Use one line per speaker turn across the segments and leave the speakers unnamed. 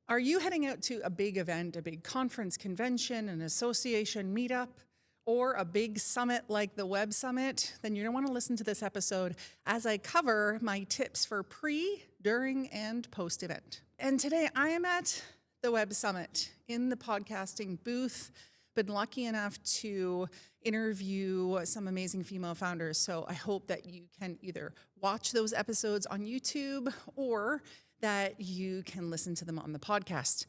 Are you heading out to a big event, a big conference, convention, an association, meetup, or a big summit like the Web Summit? Then you're going to want to listen to this episode as I cover my tips for pre, during, and post event. And today I am at the Web Summit in the podcasting booth. Been lucky enough to interview some amazing female founders. So I hope that you can either watch those episodes on YouTube or that you can listen to them on the podcast.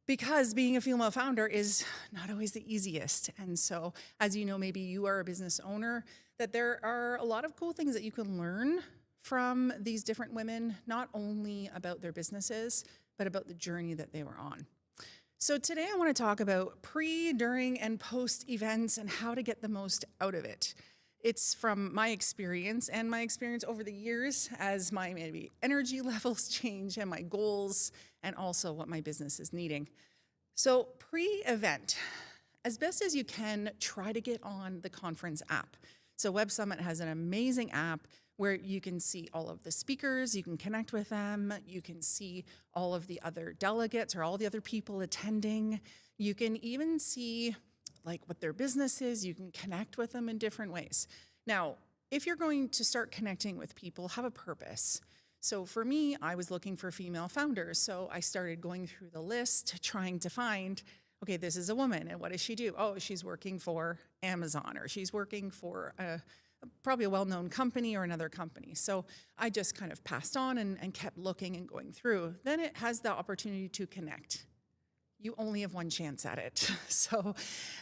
Because being a female founder is not always the easiest. And so, as you know, maybe you are a business owner, that there are a lot of cool things that you can learn from these different women, not only about their businesses, but about the journey that they were on. So today I want to talk about pre, during, and post events and how to get the most out of it. It's from my experience and my experience over the years as my maybe energy levels change and my goals and also what my business is needing. So pre-event, as best as you can, try to get on the conference app. So Web Summit has an amazing app where you can see all of the speakers, you can connect with them, you can see all of the other delegates or all the other people attending. You can even see like what their business is, you can connect with them in different ways. Now, if you're going to start connecting with people, have a purpose. So for me, I was looking for female founders. So I started going through the list, trying to find, okay, this is a woman, and what does she do? Oh, she's working for Amazon, or she's working for probably a well-known company or another company. So I just kind of passed on and kept looking and going through. Then it has the opportunity to connect. You only have one chance at it. So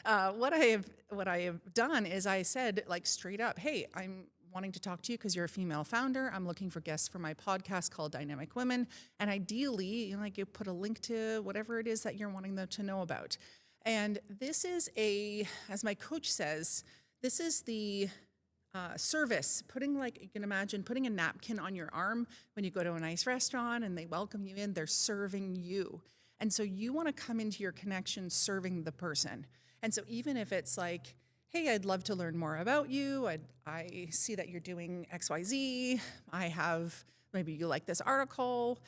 what I have done is I said like straight up, hey, I'm wanting to talk to you because you're a female founder. I'm looking for guests for my podcast called Dynamic Women. And ideally, you put a link to whatever it is that you're wanting them to know about. And this is as my coach says, this is the service, you can imagine putting a napkin on your arm when you go to a nice restaurant and they welcome you in, they're serving you. And so you want to come into your connection serving the person. And so even if it's like, hey, I'd love to learn more about you. I see that you're doing XYZ. Maybe you like this article.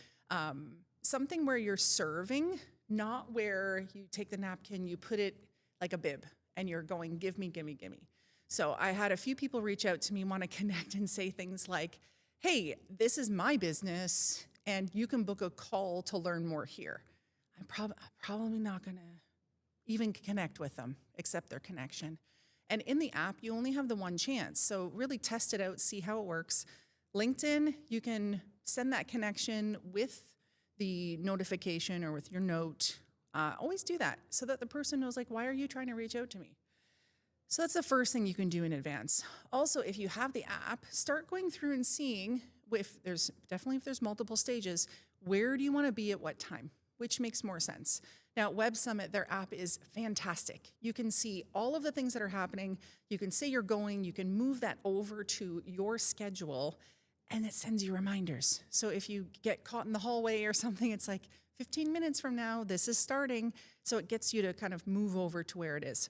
Something where you're serving, not where you take the napkin, you put it like a bib and you're going, give me, give me, give me. So I had a few people reach out to me, want to connect and say things like, hey, this is my business and you can book a call to learn more here. I'm probably not going to even connect with them, accept their connection. And in the app, you only have the one chance. So really test it out, see how it works. LinkedIn, you can send that connection with the notification or with your note. Always do that so that the person knows, like, why are you trying to reach out to me? So that's the first thing you can do in advance. Also, if you have the app, start going through and seeing if there's multiple stages, where do you want to be at what time? Which makes more sense. Now, at Web Summit, their app is fantastic. You can see all of the things that are happening. You can say you're going. You can move that over to your schedule, and it sends you reminders. So if you get caught in the hallway or something, it's like 15 minutes from now, this is starting. So it gets you to kind of move over to where it is.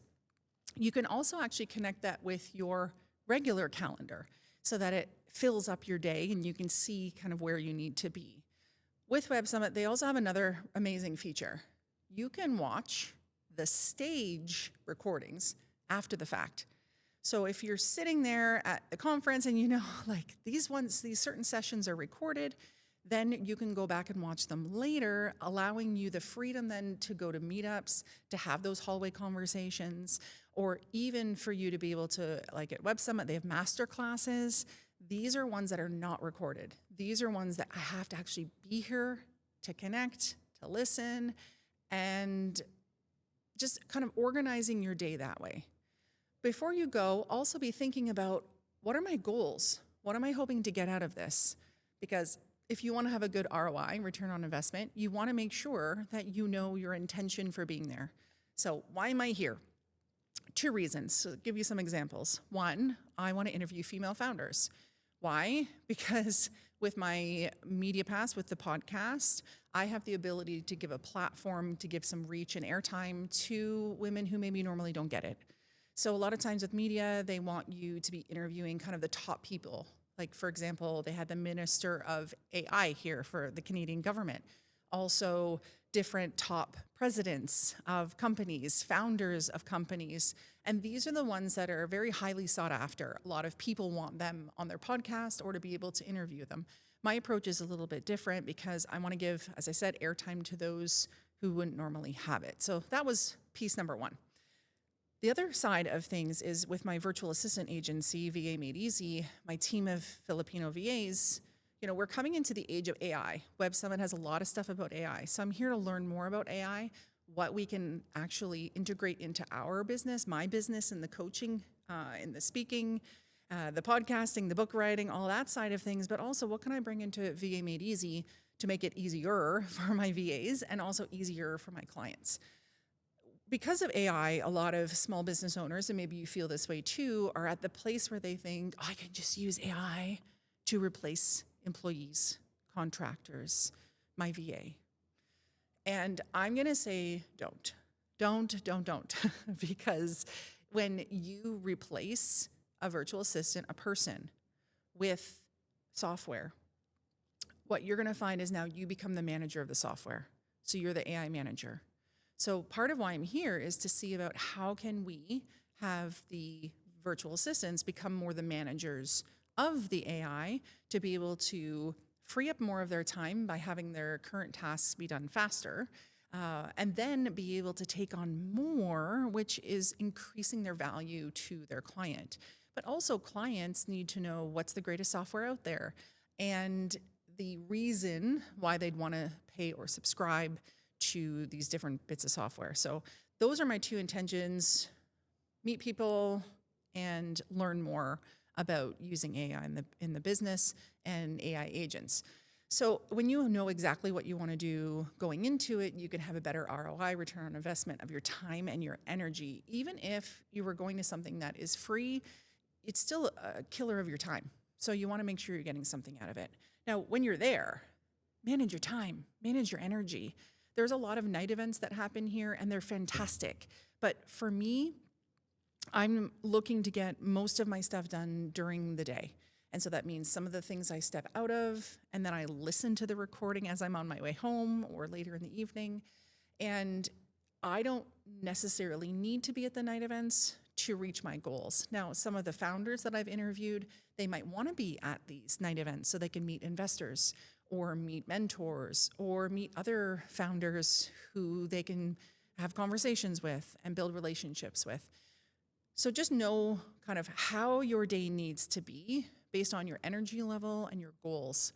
You can also actually connect that with your regular calendar so that it fills up your day and you can see kind of where you need to be. With Web Summit, they also have another amazing feature. You can watch the stage recordings after the fact. So if you're sitting there at the conference and like these certain sessions are recorded, then you can go back and watch them later, allowing you the freedom then to go to meetups, to have those hallway conversations, or even for you to be able to, like at Web Summit, they have master classes. These are ones that are not recorded. These are ones that I have to actually be here to connect, to listen, and just kind of organizing your day that way. Before you go, also be thinking about, what are my goals? What am I hoping to get out of this? Because if you want to have a good ROI, return on investment, you want to make sure that you know your intention for being there. So why am I here? 2 reasons. So I'll give you some examples. 1, I want to interview female founders. Why? Because with my media pass, with the podcast, I have the ability to give a platform, to give some reach and airtime to women who maybe normally don't get it. So a lot of times with media, they want you to be interviewing kind of the top people. Like, for example, they had the Minister of AI here for the Canadian government. Also, different top presidents of companies, founders of companies. And these are the ones that are very highly sought after. A lot of people want them on their podcast or to be able to interview them. My approach is a little bit different because I want to give, as I said, airtime to those who wouldn't normally have it. So that was piece number one. The other side of things is with my virtual assistant agency, VA Made Easy, my team of Filipino VAs, we're coming into the age of AI. Web Summit has a lot of stuff about AI. So I'm here to learn more about AI, what we can actually integrate into our business, my business, and the coaching, in the speaking, the podcasting, the book writing, all that side of things, but also what can I bring into VA Made Easy to make it easier for my VAs and also easier for my clients. Because of AI, a lot of small business owners, and maybe you feel this way too, are at the place where they think, I can just use AI to replace employees, contractors, my VA. And I'm going to say don't, because when you replace a virtual assistant, a person, with software, what you're going to find is now you become the manager of the software. So you're the AI manager. So part of why I'm here is to see about how can we have the virtual assistants become more the managers of the AI to be able to free up more of their time by having their current tasks be done faster, and then be able to take on more, which is increasing their value to their client. But also clients need to know what's the greatest software out there and the reason why they'd want to pay or subscribe to these different bits of software. So those are my two intentions: meet people and learn more about using AI in the business and AI agents. So when you know exactly what you want to do going into it, you can have a better ROI, return on investment, of your time and your energy. Even if you were going to something that is free, it's still a killer of your time. So you want to make sure you're getting something out of it. Now, when you're there, manage your time, manage your energy. There's a lot of night events that happen here, and they're fantastic. But for me, I'm looking to get most of my stuff done during the day. And so that means some of the things I step out of, and then I listen to the recording as I'm on my way home or later in the evening. And I don't necessarily need to be at the night events to reach my goals. Now, some of the founders that I've interviewed, they might want to be at these night events so they can meet investors or meet mentors or meet other founders who they can have conversations with and build relationships with. So just know kind of how your day needs to be based on your energy level and your goals.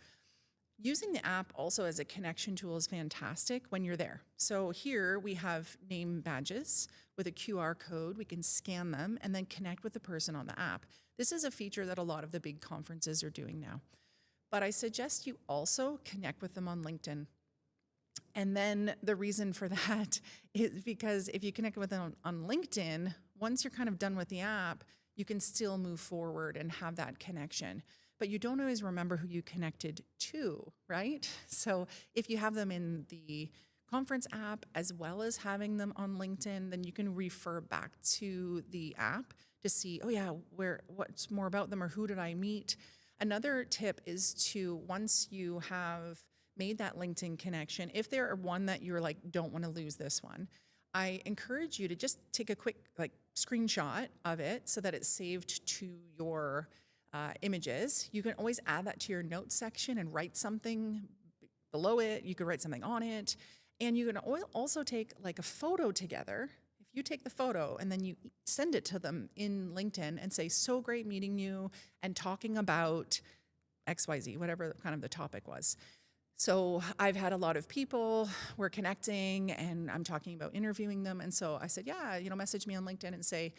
Using the app also as a connection tool is fantastic when you're there. So here we have name badges with a QR code. We can scan them and then connect with the person on the app. This is a feature that a lot of the big conferences are doing now. But I suggest you also connect with them on LinkedIn. And then the reason for that is because if you connect with them on LinkedIn, once you're kind of done with the app, you can still move forward and have that connection. But you don't always remember who you connected to, right? So if you have them in the conference app as well as having them on LinkedIn, then you can refer back to the app to see, oh yeah, what's more about them or who did I meet? Another tip is to, once you have made that LinkedIn connection, if there are one that you're like, don't want to lose this one, I encourage you to just take a quick screenshot of it so that it's saved to your images. You can always add that to your notes section and write something below it. You could write something on it. And you can also take a photo together. If you take the photo and then you send it to them in LinkedIn and say, so great meeting you and talking about XYZ, whatever kind of the topic was. So I've had a lot of people, we're connecting and I'm talking about interviewing them. And so I said, yeah, message me on LinkedIn and say,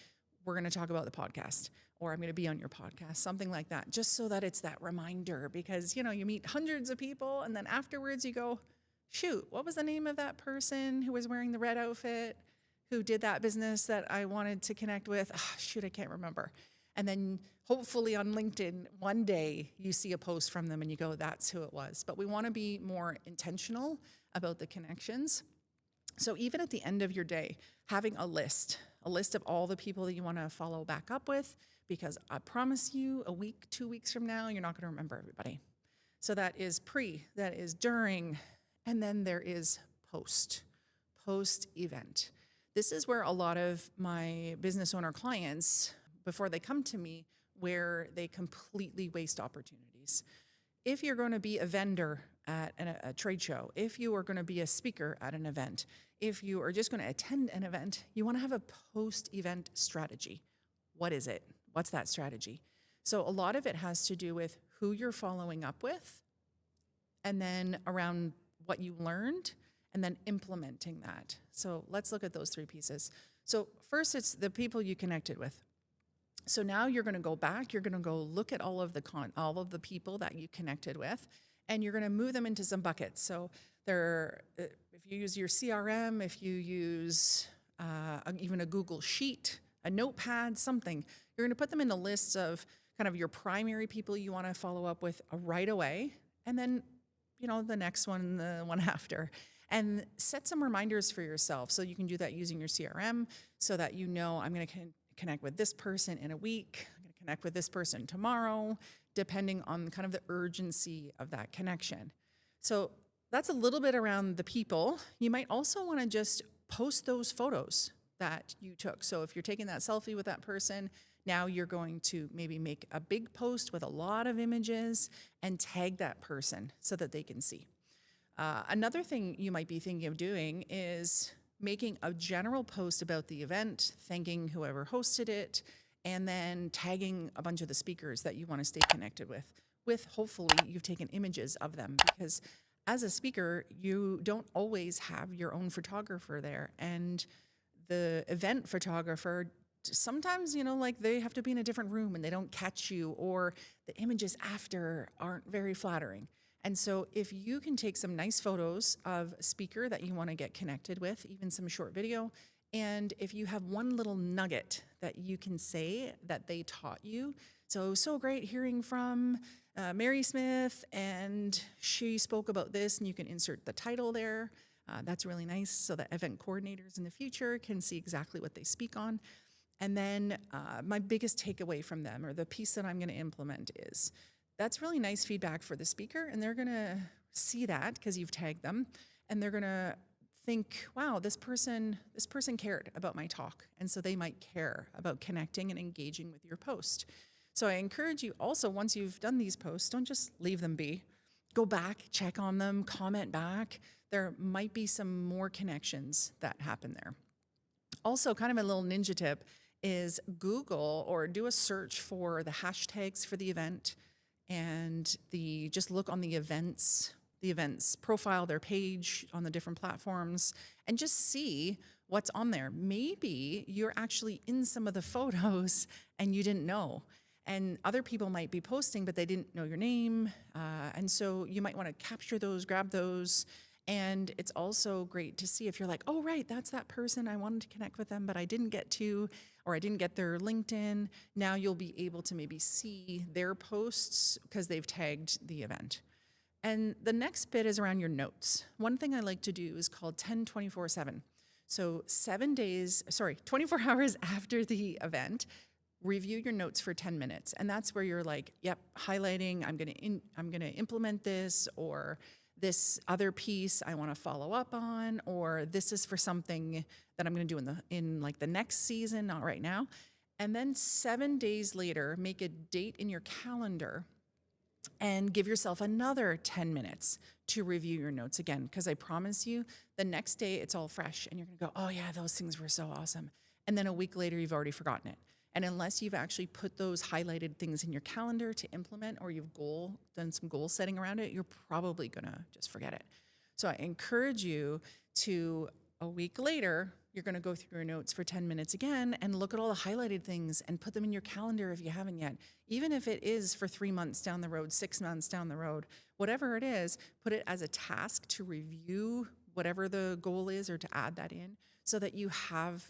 we're going to talk about the podcast, or I'm going to be on your podcast, something like that, just so that it's that reminder, because, you meet hundreds of people and then afterwards you go, shoot, what was the name of that person who was wearing the red outfit, who did that business that I wanted to connect with? Oh, shoot, I can't remember. And then hopefully on LinkedIn, one day you see a post from them and you go, that's who it was. But we want to be more intentional about the connections. So even at the end of your day, having a list of all the people that you want to follow back up with, because I promise you a week, 2 weeks from now, you're not going to remember everybody. So that is pre, that is during, and then there is post-event. This is where a lot of my business owner clients, before they come to me, where they completely waste opportunities. If you're going to be a vendor at a trade show, if you are going to be a speaker at an event, if you are just going to attend an event, you want to have a post-event strategy. What is it? What's that strategy? So a lot of it has to do with who you're following up with, and then around what you learned, and then implementing that. So let's look at those three pieces. So first, it's the people you connected with. So now you're going to go back, you're going to go look at all of the people that you connected with, and you're going to move them into some buckets. So if you use your CRM, if you use even a Google Sheet, a notepad, something, you're going to put them in the lists of kind of your primary people you want to follow up with right away, and then the next one, the one after, and set some reminders for yourself. So you can do that using your CRM, so that I'm going to connect with this person in a week, I'm going to connect with this person tomorrow, depending on kind of the urgency of that connection. So that's a little bit around the people. You might also want to just post those photos that you took. So if you're taking that selfie with that person, now you're going to maybe make a big post with a lot of images and tag that person so that they can see. Another thing you might be thinking of doing is making a general post about the event, thanking whoever hosted it, and then tagging a bunch of the speakers that you want to stay connected with hopefully you've taken images of them, because as a speaker, you don't always have your own photographer there, and the event photographer, sometimes, they have to be in a different room and they don't catch you, or the images after aren't very flattering. And so if you can take some nice photos of a speaker that you want to get connected with, even some short video, and if you have one little nugget that you can say that they taught you, so great hearing from Mary Smith, and she spoke about this, and you can insert the title there. That's really nice, so that event coordinators in the future can see exactly what they speak on. And then my biggest takeaway from them, or the piece that I'm going to implement, is that's really nice feedback for the speaker, and they're going to see that because you've tagged them, and they're going to think, wow, this person cared about my talk, and so they might care about connecting and engaging with your post. So I encourage you also, once you've done these posts, don't just leave them be. Go back, check on them, comment back. There might be some more connections that happen there. Also, kind of a little ninja tip is Google or do a search for the hashtags for the event, and just look on the events profile, their page on the different platforms, and just see what's on there. Maybe you're actually in some of the photos and you didn't know. And other people might be posting, but they didn't know your name. And so you might want to capture those, grab those. And it's also great to see if you're like, oh, right, that's that person. I wanted to connect with them, but I didn't get to, or I didn't get their LinkedIn. Now you'll be able to maybe see their posts because they've tagged the event. And the next bit is around your notes. One thing I like to do is called 10-24-7. So 24 hours after the event, review your notes for 10 minutes. And that's where you're like, yep, highlighting, I'm going to implement this, or this other piece I want to follow up on, or this is for something that I'm going to do in the next season, not right now. And then 7 days later, make a date in your calendar and give yourself another 10 minutes to review your notes again, because I promise you, the next day it's all fresh and you're going to go, oh yeah, those things were so awesome. And then a week later, you've already forgotten it. And unless you've actually put those highlighted things in your calendar to implement, or you've done some goal setting around it, you're probably gonna just forget it. So I encourage you to, a week later, you're gonna go through your notes for 10 minutes again and look at all the highlighted things and put them in your calendar if you haven't yet. Even if it is for 3 months down the road, 6 months down the road, whatever it is, put it as a task to review whatever the goal is, or to add that in, so that you have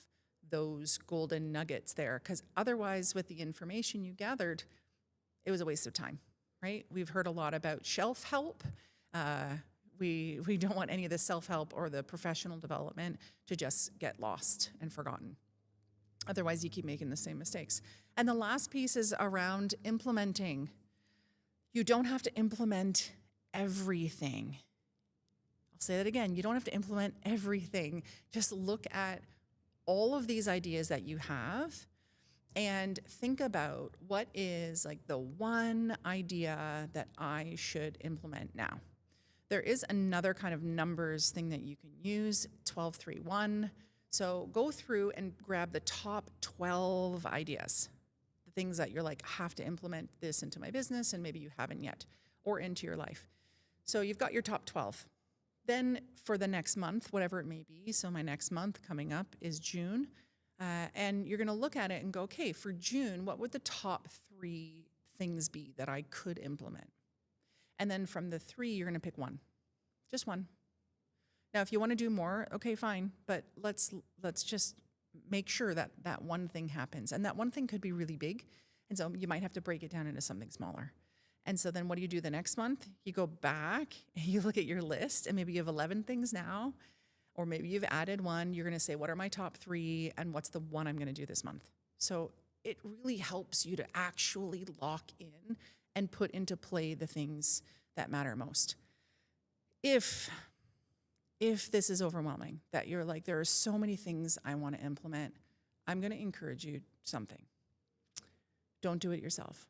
those golden nuggets there, because otherwise with the information you gathered, it was a waste of time, right? We've heard a lot about shelf help. We don't want any of the self-help or the professional development to just get lost and forgotten. Otherwise, you keep making the same mistakes. And the last piece is around implementing. You don't have to implement everything. I'll say that again. You don't have to implement everything. Just look at all of these ideas that you have and think about what is like the one idea that I should implement now. There is another kind of numbers thing that you can use, 1231. So go through and grab the top 12 ideas, the things that you're like, I have to implement this into my business, and maybe you haven't yet, or into your life. So you've got your top 12. Then for the next month, whatever it may be, so my next month coming up is June, and you're gonna look at it and go, okay, for June, what would the top 3 things be that I could implement? And then from the 3, you're gonna pick one, just one. Now, if you wanna do more, okay, fine, but let's just make sure that that one thing happens. And that one thing could be really big, and so you might have to break it down into something smaller. And so then what do you do the next month? You go back and you look at your list, and maybe you have 11 things now, or maybe you've added one. You're gonna say, what are my top 3, and what's the one I'm gonna do this month? So it really helps you to actually lock in and put into play the things that matter most. If this is overwhelming, that you're like, there are so many things I want to implement, I'm going to encourage you something. Don't do it yourself.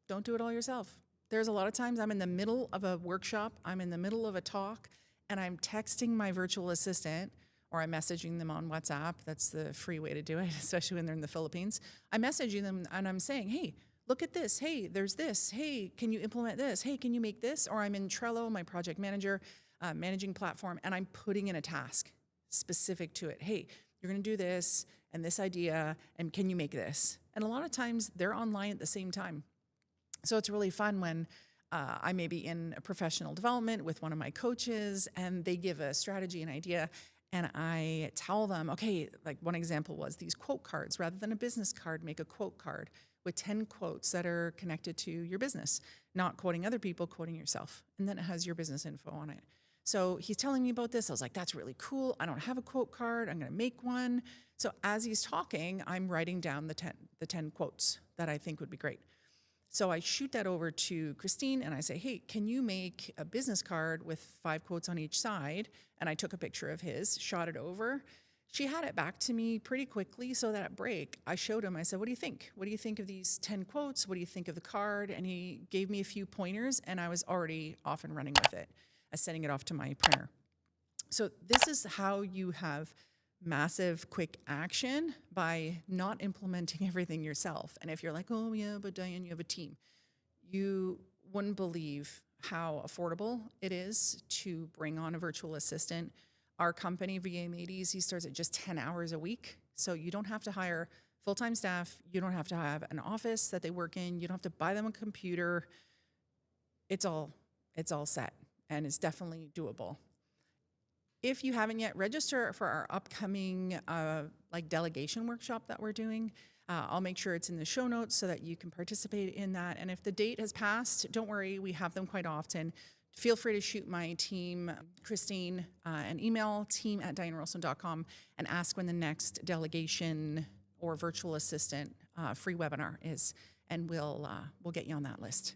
Don't do it all yourself. There's a lot of times I'm in the middle of a workshop, I'm in the middle of a talk, and I'm texting my virtual assistant, or I'm messaging them on WhatsApp. That's the free way to do it, especially when they're in the Philippines. I'm messaging them and I'm saying, hey, look at this. Hey, there's this. Hey, can you implement this? Hey, can you make this? Or I'm in Trello, my project manager, managing platform, and I'm putting in a task specific to it. Hey, you're gonna do this and this idea, and can you make this? And a lot of times they're online at the same time. So it's really fun when I may be in a professional development with one of my coaches, and they give a strategy and idea, and I tell them, okay, like one example was these quote cards. Rather than a business card, make a quote card with 10 quotes that are connected to your business, not quoting other people, quoting yourself. And then it has your business info on it. So he's telling me about this. I was like, that's really cool. I don't have a quote card. I'm going to make one. So as he's talking, I'm writing down the 10 quotes that I think would be great. So I shoot that over to Christine and I say, hey, can you make a business card with 5 quotes on each side? And I took a picture of his, shot it over. She had it back to me pretty quickly, so that at break, I showed him, I said, what do you think? What do you think of these 10 quotes? What do you think of the card? And he gave me a few pointers, and I was already off and running with it, sending it off to my printer. So this is how you have massive quick action by not implementing everything yourself. And if you're like, oh yeah, but Diane, you have a team, you wouldn't believe how affordable it is to bring on a virtual assistant. Our company, VA80s, he starts at just 10 hours a week. So you don't have to hire full-time staff. You don't have to have an office that they work in. You don't have to buy them a computer. It's all set, and it's definitely doable. If you haven't yet, register for our upcoming delegation workshop that we're doing. I'll make sure it's in the show notes so that you can participate in that. And if the date has passed, don't worry, we have them quite often. Feel free to shoot my team, Christine, an email, team@dianerolston.com, and ask when the next delegation or virtual assistant free webinar is, and we'll get you on that list.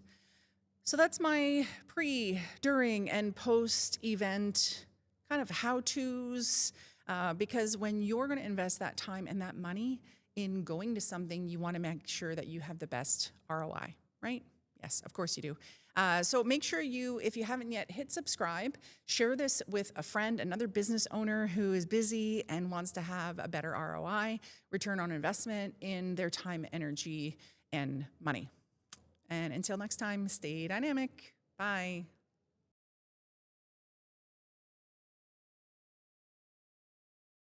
So that's my pre, during, and post-event kind of how-tos, because when you're going to invest that time and that money in going to something, you want to make sure that you have the best ROI, right? Yes, of course you do. So make sure you, if you haven't yet, hit subscribe, share this with a friend, another business owner who is busy and wants to have a better ROI, return on investment in their time, energy, and money. And until next time, stay dynamic. Bye.